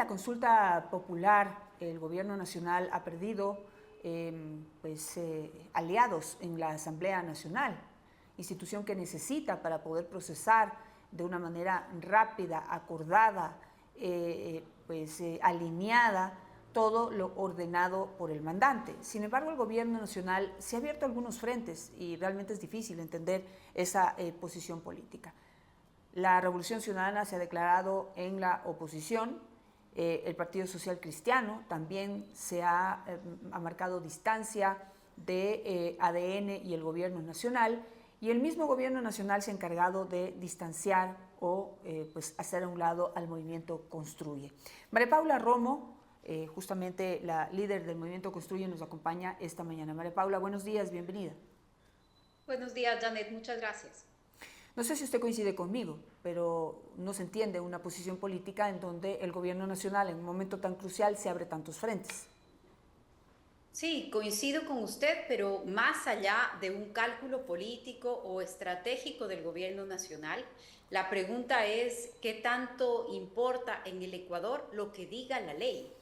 la consulta popular, el gobierno nacional ha perdido aliados en la Asamblea Nacional, institución que necesita para poder procesar de una manera rápida, acordada, alineada, todo lo ordenado por el mandante. Sin embargo, el gobierno nacional se ha abierto a algunos frentes y realmente es difícil entender esa posición política. La Revolución Ciudadana se ha declarado en la oposición, el Partido Social Cristiano también ha marcado distancia de ADN y el gobierno nacional, y el mismo gobierno nacional se ha encargado de distanciar o hacer a un lado al movimiento Construye. María Paula Romo, justamente la líder del movimiento Construye, nos acompaña esta mañana. María Paula, buenos días, bienvenida. Buenos días, Janet, muchas gracias. No sé si usted coincide conmigo, pero no se entiende una posición política en donde el gobierno nacional en un momento tan crucial se abre tantos frentes. Sí, coincido con usted, pero más allá de un cálculo político o estratégico del gobierno nacional, la pregunta es ¿qué tanto importa en el Ecuador lo que diga la ley?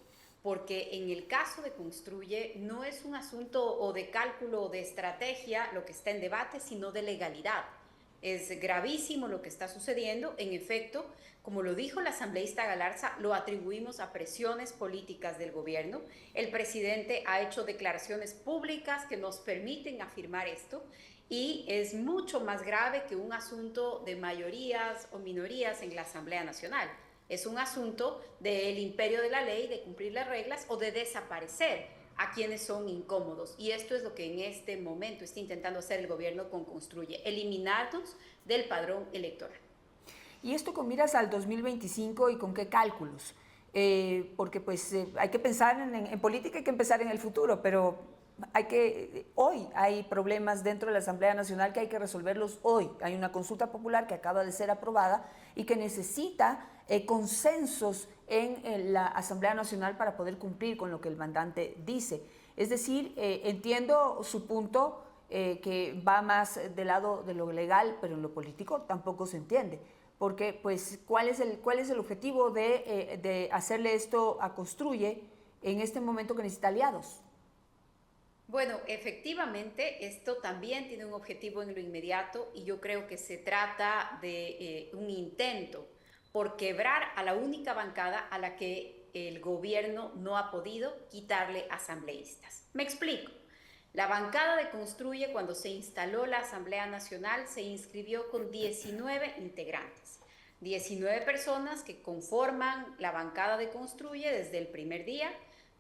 Porque en el caso de Construye no es un asunto o de cálculo o de estrategia lo que está en debate, sino de legalidad. Es gravísimo lo que está sucediendo. En efecto, como lo dijo la asambleísta Galarza, lo atribuimos a presiones políticas del gobierno. El presidente ha hecho declaraciones públicas que nos permiten afirmar esto y es mucho más grave que un asunto de mayorías o minorías en la Asamblea Nacional. Es un asunto del imperio de la ley, de cumplir las reglas o de desaparecer a quienes son incómodos. Y esto es lo que en este momento está intentando hacer el gobierno con Construye, eliminarnos del padrón electoral. ¿Y esto con miras al 2025 y con qué cálculos? Porque hay que pensar en política, hay que pensar en el futuro, pero hoy hay problemas dentro de la Asamblea Nacional que hay que resolverlos hoy. Hay una consulta popular que acaba de ser aprobada y que necesita consensos en la Asamblea Nacional para poder cumplir con lo que el mandante dice. Es decir, entiendo su punto, que va más del lado de lo legal, pero en lo político tampoco se entiende. Porque, ¿cuál es el objetivo de hacerle esto a Construye en este momento que necesita aliados? Bueno, efectivamente, esto también tiene un objetivo en lo inmediato y yo creo que se trata de un intento por quebrar a la única bancada a la que el gobierno no ha podido quitarle asambleístas. Me explico. La bancada de Construye, cuando se instaló la Asamblea Nacional, se inscribió con 19 integrantes. 19 personas que conforman la bancada de Construye desde el primer día.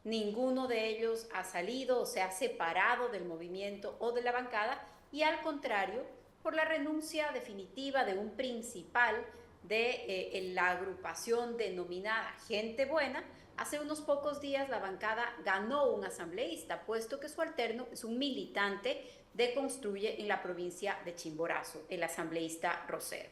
Ninguno de ellos ha salido o se ha separado del movimiento o de la bancada y al contrario, por la renuncia definitiva de un principal de la agrupación denominada Gente Buena, hace unos pocos días la bancada ganó un asambleísta, puesto que su alterno es un militante de Construye en la provincia de Chimborazo, el asambleísta Rosero.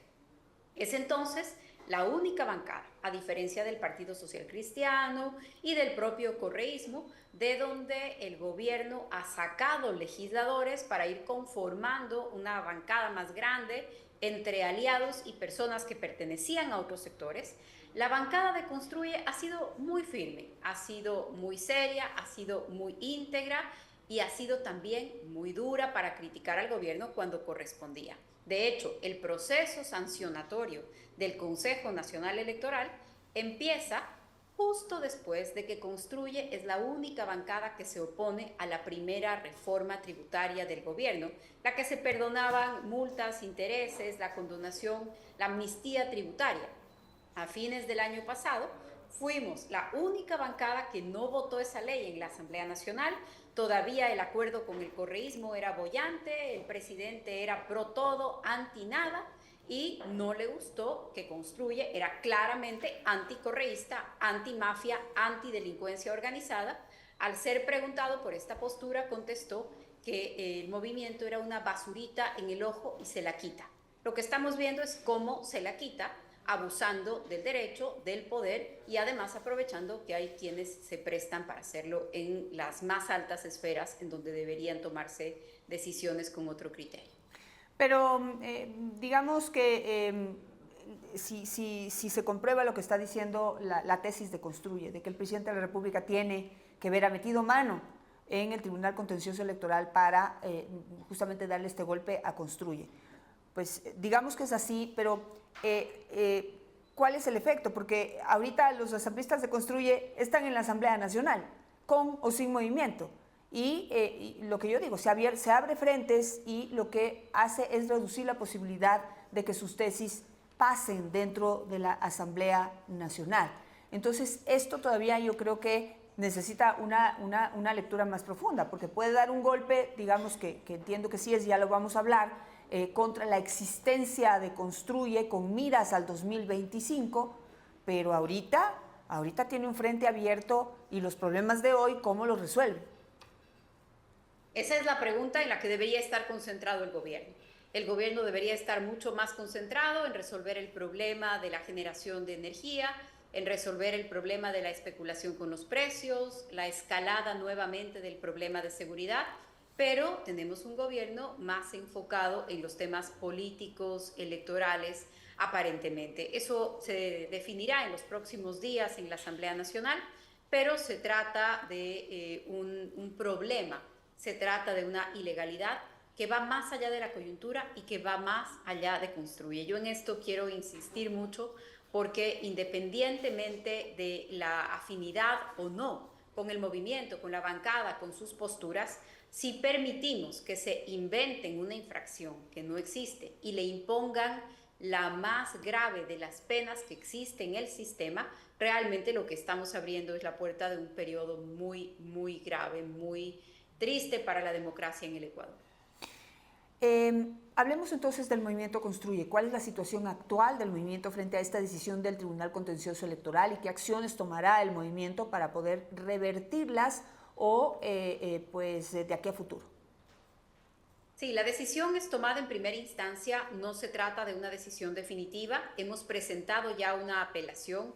Es entonces la única bancada, a diferencia del Partido Social Cristiano y del propio correísmo, de donde el gobierno ha sacado legisladores para ir conformando una bancada más grande entre aliados y personas que pertenecían a otros sectores. La bancada de Construye ha sido muy firme, ha sido muy seria, ha sido muy íntegra y ha sido también muy dura para criticar al gobierno cuando correspondía. De hecho, el proceso sancionatorio del Consejo Nacional Electoral empieza justo después de que Construye es la única bancada que se opone a la primera reforma tributaria del gobierno, la que se perdonaban multas, intereses, la condonación, la amnistía tributaria. A fines del año pasado, fuimos la única bancada que no votó esa ley en la Asamblea Nacional. Todavía el acuerdo con el correísmo era boyante, el presidente era pro todo, anti nada, y no le gustó que Construye era claramente anticorreísta, antimafia, antidelincuencia organizada. Al ser preguntado por esta postura, contestó que el movimiento era una basurita en el ojo y se la quita. Lo que estamos viendo es cómo se la quita, abusando del derecho, del poder y además aprovechando que hay quienes se prestan para hacerlo en las más altas esferas en donde deberían tomarse decisiones con otro criterio. Pero digamos que si se comprueba lo que está diciendo la tesis de Construye, de que el presidente de la República tiene que ver, ha metido mano en el Tribunal Contencioso Electoral para justamente darle este golpe a Construye. Pues digamos que es así, pero ¿cuál es el efecto? Porque ahorita los asambleístas de Construye están en la Asamblea Nacional, con o sin movimiento. Y lo que yo digo, se abre frentes y lo que hace es reducir la posibilidad de que sus tesis pasen dentro de la Asamblea Nacional. Entonces, esto todavía yo creo que necesita una lectura más profunda, porque puede dar un golpe, digamos que entiendo que sí es, ya lo vamos a hablar, contra la existencia de Construye con miras al 2025, pero ahorita tiene un frente abierto y los problemas de hoy, ¿cómo los resuelve? Esa es la pregunta en la que debería estar concentrado el gobierno. El gobierno debería estar mucho más concentrado en resolver el problema de la generación de energía, en resolver el problema de la especulación con los precios, la escalada nuevamente del problema de seguridad, pero tenemos un gobierno más enfocado en los temas políticos, electorales, aparentemente. Eso se definirá en los próximos días en la Asamblea Nacional, pero se trata de un problema. Se trata de una ilegalidad que va más allá de la coyuntura y que va más allá de Construye. Yo en esto quiero insistir mucho porque independientemente de la afinidad o no con el movimiento, con la bancada, con sus posturas, si permitimos que se inventen una infracción que no existe y le impongan la más grave de las penas que existe en el sistema, realmente lo que estamos abriendo es la puerta de un periodo muy, muy grave, muy triste para la democracia en el Ecuador. Hablemos entonces del movimiento Construye. ¿Cuál es la situación actual del movimiento frente a esta decisión del Tribunal Contencioso Electoral y qué acciones tomará el movimiento para poder revertirlas o pues de aquí a futuro? Sí, la decisión es tomada en primera instancia, no se trata de una decisión definitiva. Hemos presentado ya una apelación.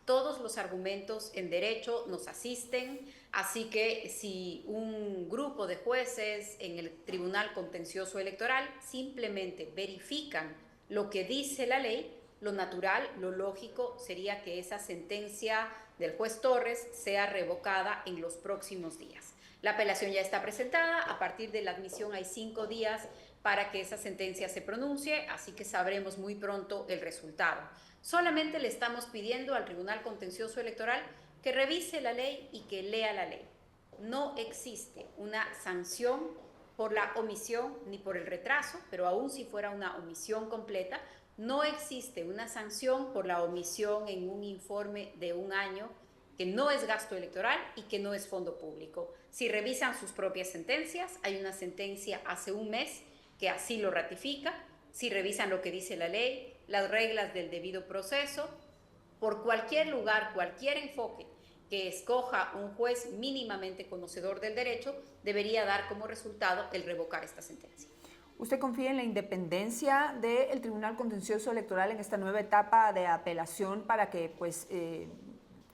Todos los argumentos en derecho nos asisten, así que si un grupo de jueces en el Tribunal Contencioso Electoral simplemente verifican lo que dice la ley, lo natural, lo lógico sería que esa sentencia del juez Torres sea revocada en los próximos días. La apelación ya está presentada, a partir de la admisión hay 5 días para que esa sentencia se pronuncie, así que sabremos muy pronto el resultado. Solamente le estamos pidiendo al Tribunal Contencioso Electoral que revise la ley y que lea la ley. No existe una sanción por la omisión ni por el retraso, pero aún si fuera una omisión completa, no existe una sanción por la omisión en un informe de un año que no es gasto electoral y que no es fondo público. Si revisan sus propias sentencias, hay una sentencia hace un mes que así lo ratifica. Si revisan lo que dice la ley, las reglas del debido proceso, por cualquier lugar, cualquier enfoque que escoja un juez mínimamente conocedor del derecho, debería dar como resultado el revocar esta sentencia. ¿Usted confía en la independencia del Tribunal Contencioso Electoral en esta nueva etapa de apelación para que pues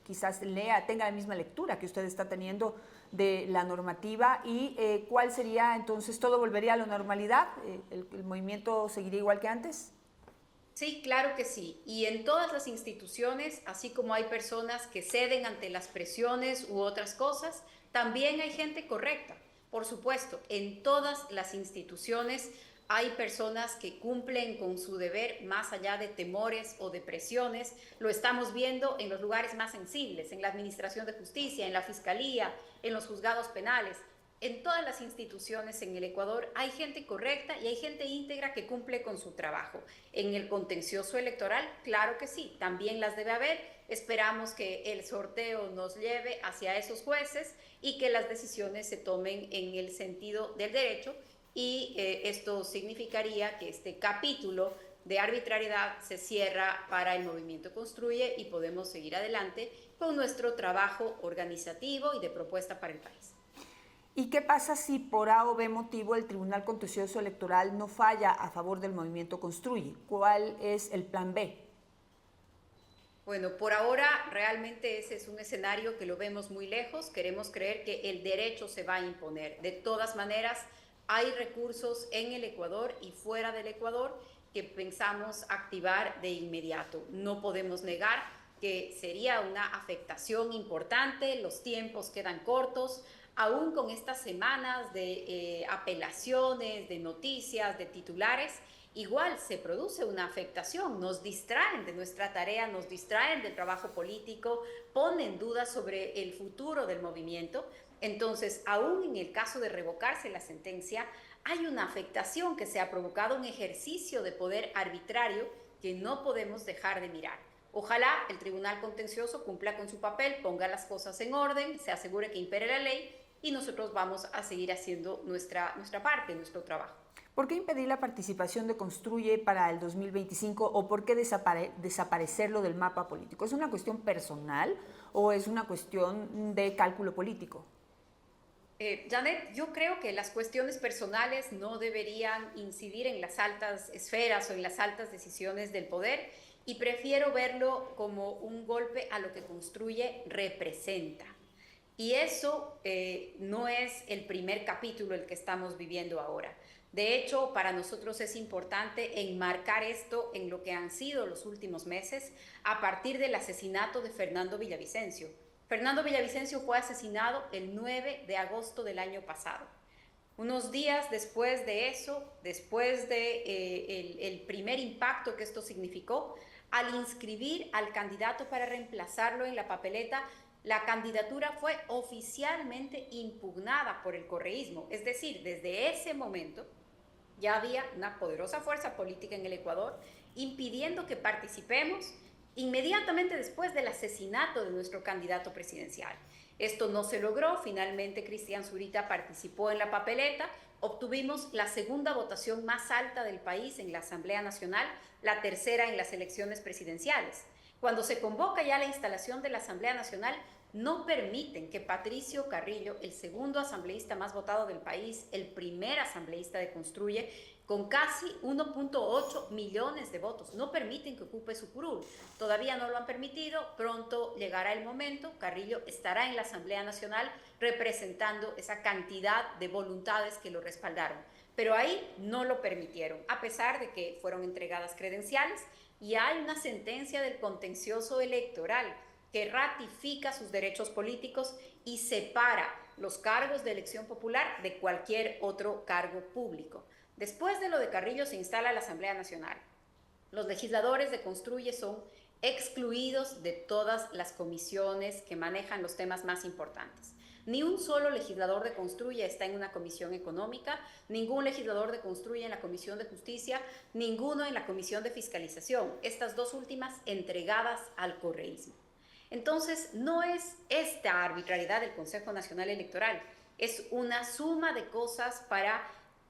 quizás tenga la misma lectura que usted está teniendo de la normativa y cuál sería entonces, todo volvería a la normalidad, el movimiento seguiría igual que antes? Sí, claro que sí. Y en todas las instituciones, así como hay personas que ceden ante las presiones u otras cosas, también hay gente correcta. Por supuesto, en todas las instituciones hay personas que cumplen con su deber más allá de temores o de presiones. Lo estamos viendo en los lugares más sensibles, en la Administración de Justicia, en la Fiscalía, en los juzgados penales. En todas las instituciones en el Ecuador hay gente correcta y hay gente íntegra que cumple con su trabajo. En el contencioso electoral, claro que sí, también las debe haber. Esperamos que el sorteo nos lleve hacia esos jueces y que las decisiones se tomen en el sentido del derecho y esto significaría que este capítulo de arbitrariedad se cierra para el movimiento Construye y podemos seguir adelante con nuestro trabajo organizativo y de propuesta para el país. ¿Y qué pasa si por A o B motivo el Tribunal Contencioso Electoral no falla a favor del movimiento Construye? ¿Cuál es el plan B? Bueno, por ahora realmente ese es un escenario que lo vemos muy lejos. Queremos creer que el derecho se va a imponer. De todas maneras, hay recursos en el Ecuador y fuera del Ecuador que pensamos activar de inmediato. No podemos negar que sería una afectación importante, los tiempos quedan cortos, aún con estas semanas de apelaciones, de noticias, de titulares, igual se produce una afectación, nos distraen de nuestra tarea, nos distraen del trabajo político, ponen dudas sobre el futuro del movimiento. Entonces, aún en el caso de revocarse la sentencia, hay una afectación que se ha provocado, un ejercicio de poder arbitrario que no podemos dejar de mirar. Ojalá el Tribunal Contencioso cumpla con su papel, ponga las cosas en orden, se asegure que impere la ley y nosotros vamos a seguir haciendo nuestra parte, nuestro trabajo. ¿Por qué impedir la participación de Construye para el 2025 o por qué desaparecerlo del mapa político? ¿Es una cuestión personal o es una cuestión de cálculo político? Janet, yo creo que las cuestiones personales no deberían incidir en las altas esferas o en las altas decisiones del poder y prefiero verlo como un golpe a lo que Construye representa. Y eso no es el primer capítulo el que estamos viviendo ahora. De hecho, para nosotros es importante enmarcar esto en lo que han sido los últimos meses a partir del asesinato de Fernando Villavicencio. Fernando Villavicencio fue asesinado el 9 de agosto del año pasado. Unos días después de eso, después de el primer impacto que esto significó, al inscribir al candidato para reemplazarlo en la papeleta, la candidatura fue oficialmente impugnada por el correísmo. Es decir, desde ese momento ya había una poderosa fuerza política en el Ecuador impidiendo que participemos inmediatamente después del asesinato de nuestro candidato presidencial. Esto no se logró, finalmente Cristian Zurita participó en la papeleta, obtuvimos la segunda votación más alta del país en la Asamblea Nacional, la tercera en las elecciones presidenciales. Cuando se convoca ya la instalación de la Asamblea Nacional, no permiten que Patricio Carrillo, el segundo asambleísta más votado del país, el primer asambleísta de Construye, con casi 1.8 millones de votos, no permiten que ocupe su curul. Todavía no lo han permitido, pronto llegará el momento, Carrillo estará en la Asamblea Nacional representando esa cantidad de voluntades que lo respaldaron. Pero ahí no lo permitieron, a pesar de que fueron entregadas credenciales y hay una sentencia del contencioso electoral que ratifica sus derechos políticos y separa los cargos de elección popular de cualquier otro cargo público. Después de lo de Carrillo se instala la Asamblea Nacional. Los legisladores de Construye son excluidos de todas las comisiones que manejan los temas más importantes. Ni un solo legislador de Construye está en una comisión económica, ningún legislador de Construye en la Comisión de Justicia, ninguno en la Comisión de Fiscalización, estas dos últimas entregadas al correísmo. Entonces, no es esta arbitrariedad del Consejo Nacional Electoral, es una suma de cosas para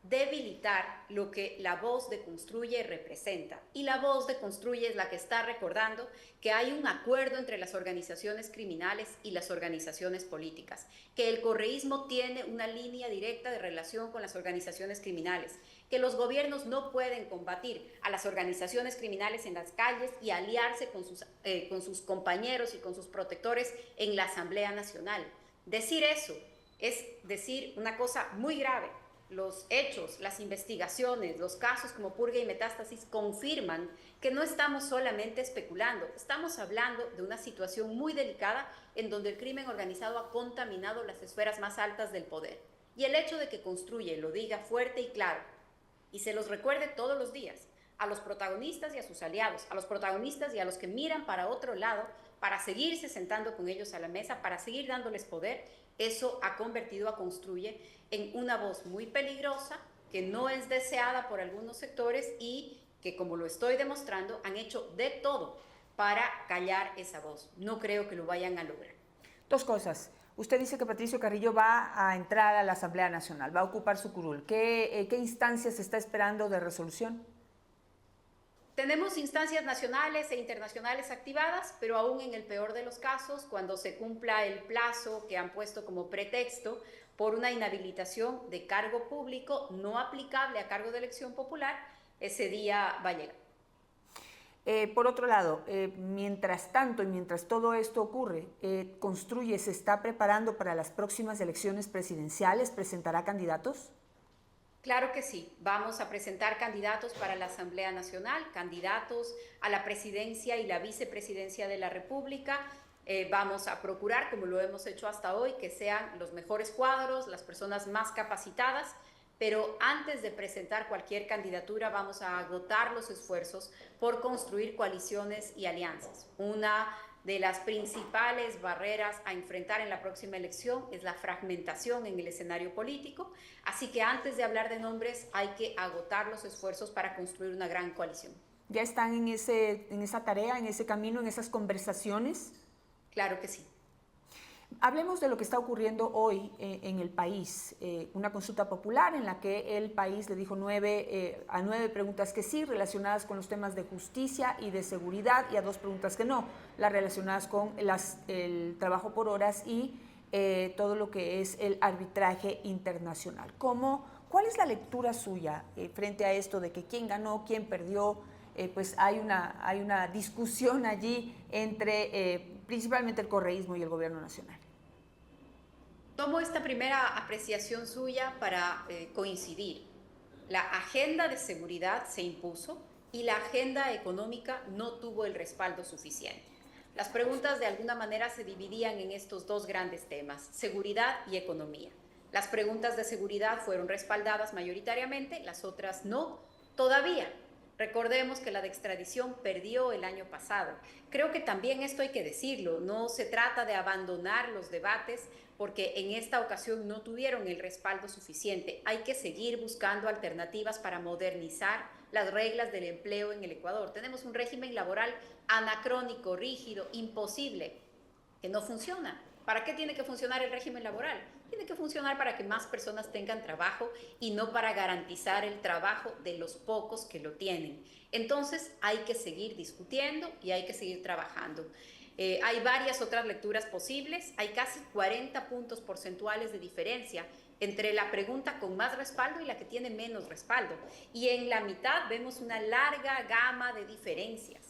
debilitar lo que la voz de Construye representa. Y la voz de Construye es la que está recordando que hay un acuerdo entre las organizaciones criminales y las organizaciones políticas, que el correísmo tiene una línea directa de relación con las organizaciones criminales, que los gobiernos no pueden combatir a las organizaciones criminales en las calles y aliarse con sus compañeros y con sus protectores en la Asamblea Nacional. Decir eso es decir una cosa muy grave. Los hechos, las investigaciones, los casos como Purga y Metástasis confirman que no estamos solamente especulando, estamos hablando de una situación muy delicada en donde el crimen organizado ha contaminado las esferas más altas del poder. Y el hecho de que Construye lo diga fuerte y claro y se los recuerde todos los días a los protagonistas y a sus aliados, a los protagonistas y a los que miran para otro lado para seguirse sentando con ellos a la mesa, para seguir dándoles poder, eso ha convertido a Construye en una voz muy peligrosa, que no es deseada por algunos sectores y que, como lo estoy demostrando, han hecho de todo para callar esa voz. No creo que lo vayan a lograr. Dos cosas. Usted dice que Patricio Carrillo va a entrar a la Asamblea Nacional, va a ocupar su curul. ¿Qué instancias está esperando de resolución? Tenemos instancias nacionales e internacionales activadas, pero aún en el peor de los casos, cuando se cumpla el plazo que han puesto como pretexto por una inhabilitación de cargo público no aplicable a cargo de elección popular, ese día va a llegar. Por otro lado, mientras tanto y mientras todo esto ocurre, Construye se está preparando para las próximas elecciones presidenciales, ¿presentará candidatos? Claro que sí. Vamos a presentar candidatos para la Asamblea Nacional, candidatos a la presidencia y la vicepresidencia de la República. Vamos a procurar, como lo hemos hecho hasta hoy, que sean los mejores cuadros, las personas más capacitadas, pero antes de presentar cualquier candidatura vamos a agotar los esfuerzos por construir coaliciones y alianzas. Una de las principales barreras a enfrentar en la próxima elección es la fragmentación en el escenario político, así que antes de hablar de nombres hay que agotar los esfuerzos para construir una gran coalición. ¿Ya están en esa tarea, en ese camino, en esas conversaciones? Claro que sí. Hablemos de lo que está ocurriendo hoy en el país. Una consulta popular en la que el país le dijo a 9 preguntas que sí, relacionadas con los temas de justicia y de seguridad, y a 2 preguntas que no, las relacionadas con el trabajo por horas y todo lo que es el arbitraje internacional. ¿Cuál es la lectura suya frente a esto de que quién ganó, quién perdió? Pues hay una discusión allí entre principalmente el correísmo y el gobierno nacional. Tomo esta primera apreciación suya para coincidir. La agenda de seguridad se impuso y la agenda económica no tuvo el respaldo suficiente. Las preguntas de alguna manera se dividían en estos dos grandes temas, seguridad y economía. Las preguntas de seguridad fueron respaldadas mayoritariamente, las otras no, todavía. Recordemos que la de extradición perdió el año pasado. Creo que también esto hay que decirlo, no se trata de abandonar los debates porque en esta ocasión no tuvieron el respaldo suficiente. Hay que seguir buscando alternativas para modernizar las reglas del empleo en el Ecuador. Tenemos un régimen laboral anacrónico, rígido, imposible, que no funciona. ¿Para qué tiene que funcionar el régimen laboral? Tiene que funcionar para que más personas tengan trabajo y no para garantizar el trabajo de los pocos que lo tienen. Entonces hay que seguir discutiendo y hay que seguir trabajando. Hay varias otras lecturas posibles, hay casi 40 puntos porcentuales de diferencia entre la pregunta con más respaldo y la que tiene menos respaldo. Y en la mitad vemos una larga gama de diferencias.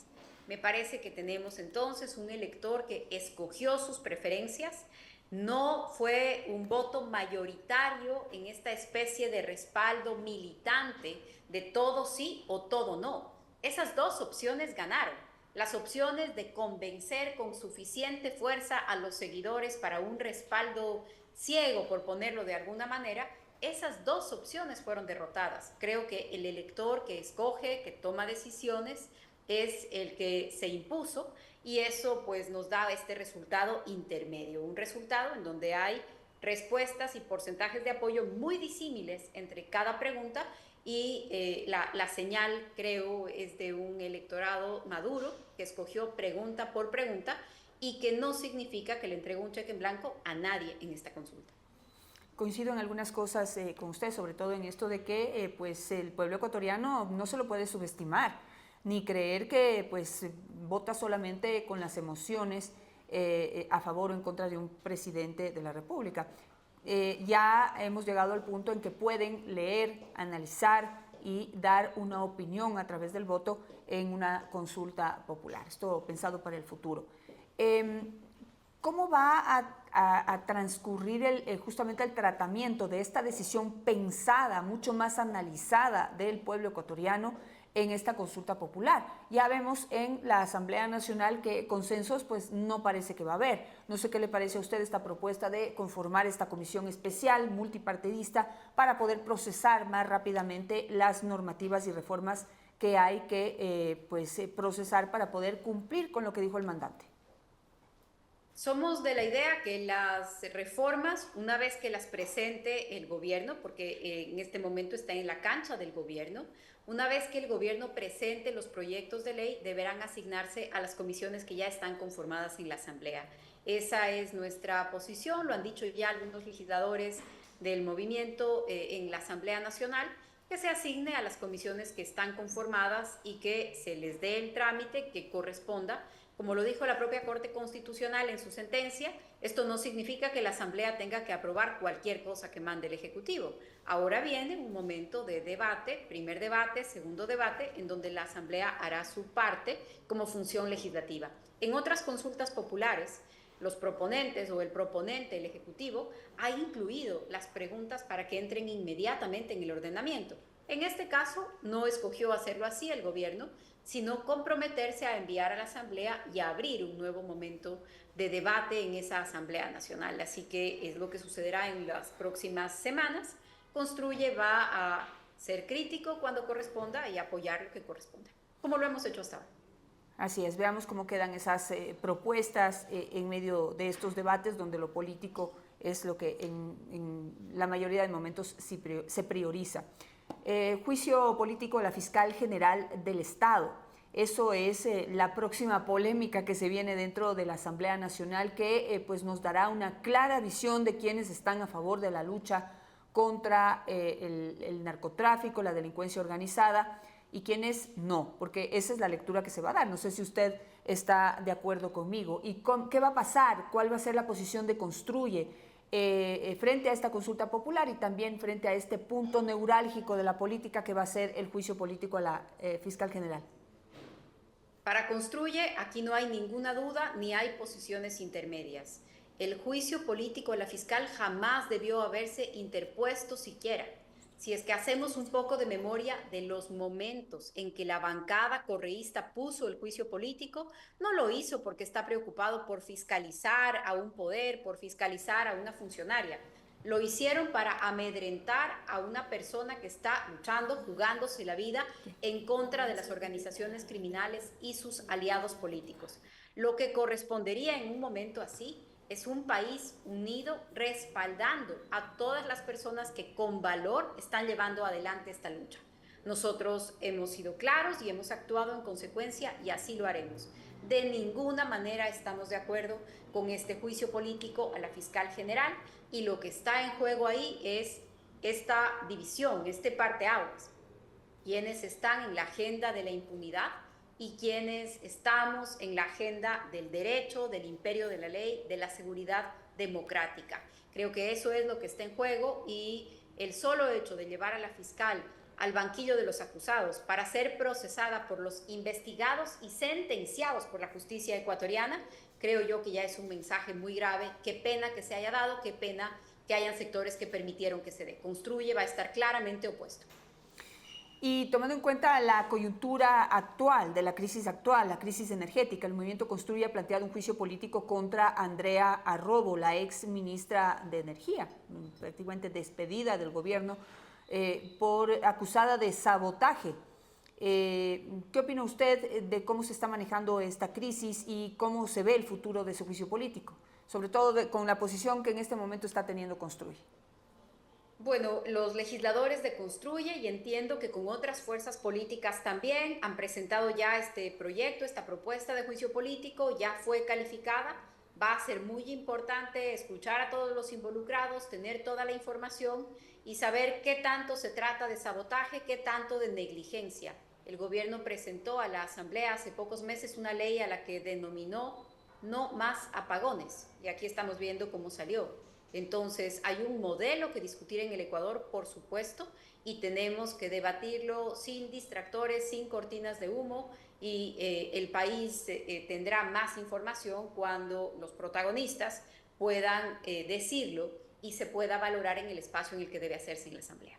Me parece que tenemos entonces un elector que escogió sus preferencias, no fue un voto mayoritario en esta especie de respaldo militante de todo sí o todo no. Esas dos opciones ganaron. Las opciones de convencer con suficiente fuerza a los seguidores para un respaldo ciego, por ponerlo de alguna manera, esas dos opciones fueron derrotadas. Creo que el elector que escoge, que toma decisiones, es el que se impuso y eso pues nos da este resultado intermedio, un resultado en donde hay respuestas y porcentajes de apoyo muy disímiles entre cada pregunta y la señal creo es de un electorado maduro que escogió pregunta por pregunta y que no significa que le entregue un cheque en blanco a nadie en esta consulta. Coincido en algunas cosas con usted, sobre todo en esto de que pues el pueblo ecuatoriano no se lo puede subestimar, ni creer que pues vota solamente con las emociones a favor o en contra de un presidente de la República. Ya hemos llegado al punto en que pueden leer, analizar y dar una opinión a través del voto en una consulta popular. Esto pensado para el futuro. ¿Cómo va a transcurrir justamente el tratamiento de esta decisión pensada, mucho más analizada del pueblo ecuatoriano en esta consulta popular? Ya vemos en la Asamblea Nacional que consensos pues no parece que va a haber. No sé qué le parece a usted esta propuesta de conformar esta comisión especial multipartidista para poder procesar más rápidamente las normativas y reformas que hay que procesar para poder cumplir con lo que dijo el mandante. Somos de la idea que las reformas, una vez que las presente el gobierno, porque en este momento está en la cancha del gobierno, una vez que el gobierno presente los proyectos de ley, deberán asignarse a las comisiones que ya están conformadas en la Asamblea. Esa es nuestra posición, lo han dicho ya algunos legisladores del movimiento en la Asamblea Nacional, que se asigne a las comisiones que están conformadas y que se les dé el trámite que corresponda. Como lo dijo la propia Corte Constitucional en su sentencia, esto no significa que la Asamblea tenga que aprobar cualquier cosa que mande el Ejecutivo. Ahora viene un momento de debate, primer debate, segundo debate, en donde la Asamblea hará su parte como función legislativa. En otras consultas populares, los proponentes o el proponente, el Ejecutivo, ha incluido las preguntas para que entren inmediatamente en el ordenamiento. En este caso, no escogió hacerlo así el gobierno, sino comprometerse a enviar a la Asamblea y a abrir un nuevo momento de debate en esa Asamblea Nacional. Así que es lo que sucederá en las próximas semanas. Construye va a ser crítico cuando corresponda y apoyar lo que corresponda, como lo hemos hecho hasta ahora. Así es, veamos cómo quedan esas propuestas en medio de estos debates donde lo político es lo que en la mayoría de momentos se prioriza. Juicio político de la fiscal general del Estado. Eso es la próxima polémica que se viene dentro de la Asamblea Nacional que pues nos dará una clara visión de quienes están a favor de la lucha contra el narcotráfico, la delincuencia organizada y quienes no, porque esa es la lectura que se va a dar. No sé si usted está de acuerdo conmigo. ¿Y qué va a pasar? ¿Cuál va a ser la posición de Construye frente a esta consulta popular y también frente a este punto neurálgico de la política que va a ser el juicio político a la fiscal general? Para Construye, aquí no hay ninguna duda ni hay posiciones intermedias. El juicio político a la fiscal jamás debió haberse interpuesto siquiera. Si es que hacemos un poco de memoria de los momentos en que la bancada correísta puso el juicio político, no lo hizo porque está preocupado por fiscalizar a un poder, por fiscalizar a una funcionaria. Lo hicieron para amedrentar a una persona que está luchando, jugándose la vida en contra de las organizaciones criminales y sus aliados políticos. Lo que correspondería en un momento así es un país unido respaldando a todas las personas que con valor están llevando adelante esta lucha. Nosotros hemos sido claros y hemos actuado en consecuencia y así lo haremos. De ninguna manera estamos de acuerdo con este juicio político a la fiscal general y lo que está en juego ahí es esta división, este parteaguas. Quienes están en la agenda de la impunidad y quienes estamos en la agenda del derecho, del imperio de la ley, de la seguridad democrática. Creo que eso es lo que está en juego y el solo hecho de llevar a la fiscal al banquillo de los acusados para ser procesada por los investigados y sentenciados por la justicia ecuatoriana, creo yo que ya es un mensaje muy grave. Qué pena que se haya dado, qué pena que hayan sectores que permitieron que se dé. Construye va a estar claramente opuesto. Y tomando en cuenta la coyuntura actual, de la crisis actual, la crisis energética, el movimiento Construye ha planteado un juicio político contra Andrea Arrobo, la ex ministra de Energía, prácticamente despedida del gobierno, acusada de sabotaje. ¿Qué opina usted de cómo se está manejando esta crisis y cómo se ve el futuro de ese juicio político? Sobre todo con la posición que en este momento está teniendo Construye. Bueno, los legisladores de Construye, y entiendo que con otras fuerzas políticas también, han presentado ya este proyecto, esta propuesta de juicio político, ya fue calificada. Va a ser muy importante escuchar a todos los involucrados, tener toda la información y saber qué tanto se trata de sabotaje, qué tanto de negligencia. El gobierno presentó a la Asamblea hace pocos meses una ley a la que denominó No Más Apagones, y aquí estamos viendo cómo salió. Entonces, hay un modelo que discutir en el Ecuador, por supuesto, y tenemos que debatirlo sin distractores, sin cortinas de humo, y el país tendrá más información cuando los protagonistas puedan decirlo y se pueda valorar en el espacio en el que debe hacerse en la Asamblea.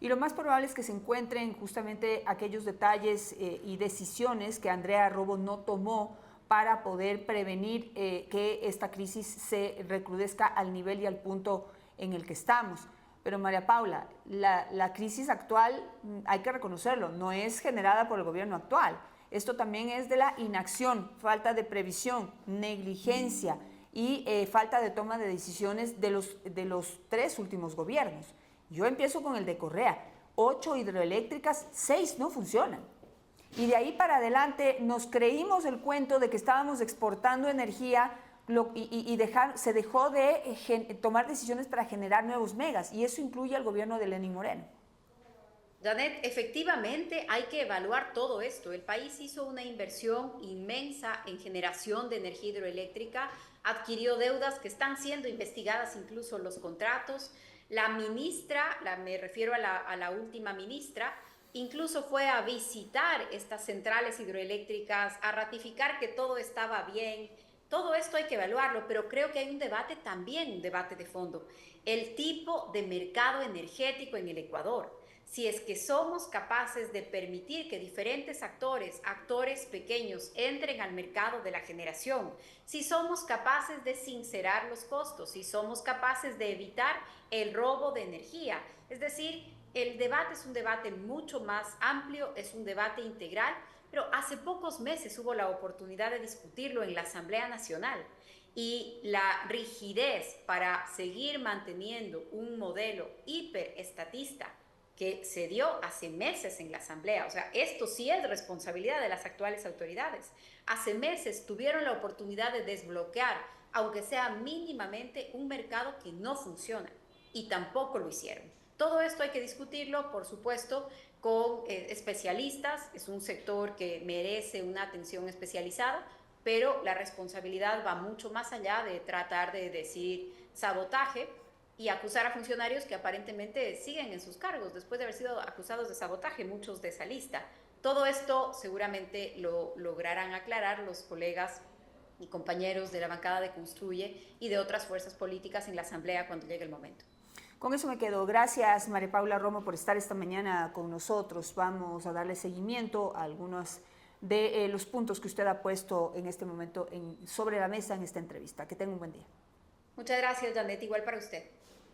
Y lo más probable es que se encuentren justamente aquellos detalles y decisiones que Andrea Arrobo no tomó para poder prevenir que esta crisis se recrudezca al nivel y al punto en el que estamos. Pero María Paula, la crisis actual, hay que reconocerlo, no es generada por el gobierno actual. Esto también es de la inacción, falta de previsión, negligencia y falta de toma de decisiones de los 3 últimos gobiernos. Yo empiezo con el de Correa, 8 hidroeléctricas, 6 no funcionan. Y de ahí para adelante nos creímos el cuento de que estábamos exportando energía se dejó de tomar decisiones para generar nuevos megas, y eso incluye al gobierno de Lenín Moreno. Janet, efectivamente hay que evaluar todo esto. El país hizo una inversión inmensa en generación de energía hidroeléctrica, adquirió deudas que están siendo investigadas, incluso los contratos. La ministra, me refiero a la última ministra, incluso fue a visitar estas centrales hidroeléctricas, a ratificar que todo estaba bien, Todo esto hay que evaluarlo, pero creo que hay un debate también, un debate de fondo. El tipo de mercado energético en el Ecuador. Si es que somos capaces de permitir que diferentes actores pequeños, entren al mercado de la generación, si somos capaces de sincerar los costos, si somos capaces de evitar el robo de energía. Es decir, el debate es un debate mucho más amplio, es un debate integral, pero hace pocos meses hubo la oportunidad de discutirlo en la Asamblea Nacional y la rigidez para seguir manteniendo un modelo hiperestatista que se dio hace meses en la Asamblea. O sea, esto sí es responsabilidad de las actuales autoridades. Hace meses tuvieron la oportunidad de desbloquear, aunque sea mínimamente, un mercado que no funciona y tampoco lo hicieron. Todo esto hay que discutirlo, por supuesto, con especialistas. Es un sector que merece una atención especializada, pero la responsabilidad va mucho más allá de tratar de decir sabotaje y acusar a funcionarios que aparentemente siguen en sus cargos después de haber sido acusados de sabotaje, muchos de esa lista. Todo esto seguramente lo lograrán aclarar los colegas y compañeros de la bancada de Construye y de otras fuerzas políticas en la Asamblea cuando llegue el momento. Con eso me quedo. Gracias, María Paula Romo, por estar esta mañana con nosotros. Vamos a darle seguimiento a algunos de los puntos que usted ha puesto en este momento sobre la mesa en esta entrevista. Que tenga un buen día. Muchas gracias, Janet. Igual para usted.